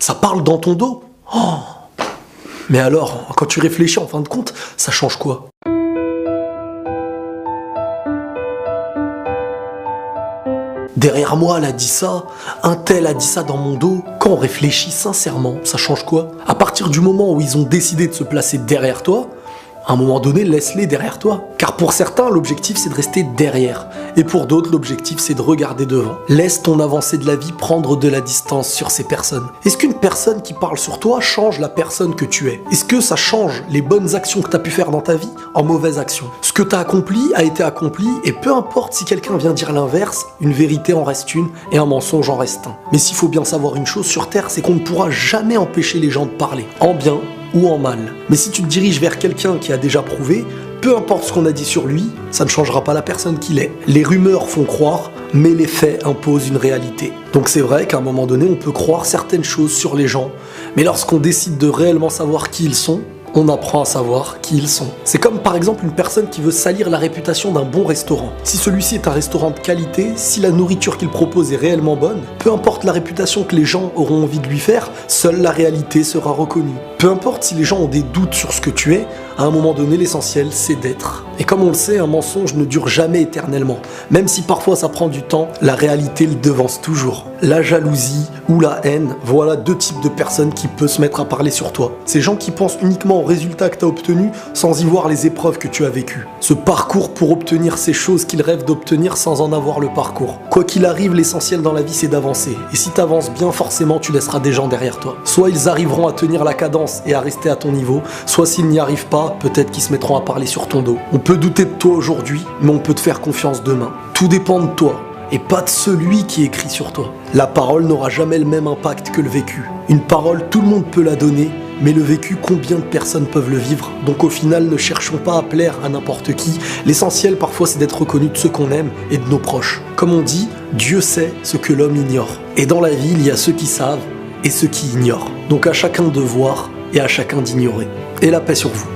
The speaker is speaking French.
Ça parle dans ton dos? Oh. Mais alors, quand tu réfléchis en fin de compte, ça change quoi? Derrière moi, elle a dit ça, un tel a dit ça dans mon dos. Quand on réfléchit sincèrement, ça change quoi? À partir du moment où ils ont décidé de se placer derrière toi, à un moment donné, laisse-les derrière toi. Car pour certains, l'objectif c'est de rester derrière. Et pour d'autres, l'objectif c'est de regarder devant. Laisse ton avancée de la vie prendre de la distance sur ces personnes. Est-ce qu'une personne qui parle sur toi change la personne que tu es? Est-ce que ça change les bonnes actions que tu as pu faire dans ta vie en mauvaises actions? Ce que tu as accompli a été accompli, et peu importe si quelqu'un vient dire l'inverse, une vérité en reste une et un mensonge en reste un. Mais s'il faut bien savoir une chose sur Terre, c'est qu'on ne pourra jamais empêcher les gens de parler, en bien ou en mal. Mais si tu te diriges vers quelqu'un qui a déjà prouvé, peu importe ce qu'on a dit sur lui, ça ne changera pas la personne qu'il est. Les rumeurs font croire, mais les faits imposent une réalité. Donc c'est vrai qu'à un moment donné, on peut croire certaines choses sur les gens, mais lorsqu'on décide de réellement savoir qui ils sont, on apprend à savoir qui ils sont. C'est comme par exemple une personne qui veut salir la réputation d'un bon restaurant. Si celui-ci est un restaurant de qualité, si la nourriture qu'il propose est réellement bonne, peu importe la réputation que les gens auront envie de lui faire, seule la réalité sera reconnue. Peu importe si les gens ont des doutes sur ce que tu es, à un moment donné, l'essentiel, c'est d'être. Et comme on le sait, un mensonge ne dure jamais éternellement. Même si parfois ça prend du temps, la réalité le devance toujours. La jalousie ou la haine, voilà deux types de personnes qui peuvent se mettre à parler sur toi. Ces gens qui pensent uniquement aux résultats que tu as obtenus sans y voir les épreuves que tu as vécues. Ce parcours pour obtenir ces choses qu'ils rêvent d'obtenir sans en avoir le parcours. Quoi qu'il arrive, l'essentiel dans la vie, c'est d'avancer. Et si tu avances bien, forcément, tu laisseras des gens derrière toi. Soit ils arriveront à tenir la cadence et à rester à ton niveau, soit s'ils n'y arrivent pas, peut-être qu'ils se mettront à parler sur ton dos. On peut douter de toi aujourd'hui, mais on peut te faire confiance demain. Tout dépend de toi, et pas de celui qui écrit sur toi. La parole n'aura jamais le même impact que le vécu. Une parole, tout le monde peut la donner, mais le vécu, combien de personnes peuvent le vivre? Donc au final, ne cherchons pas à plaire à n'importe qui. L'essentiel parfois, c'est d'être reconnu de ceux qu'on aime et de nos proches. Comme on dit, Dieu sait ce que l'homme ignore. Et dans la vie, il y a ceux qui savent et ceux qui ignorent. Donc à chacun de voir et à chacun d'ignorer. Et la paix sur vous.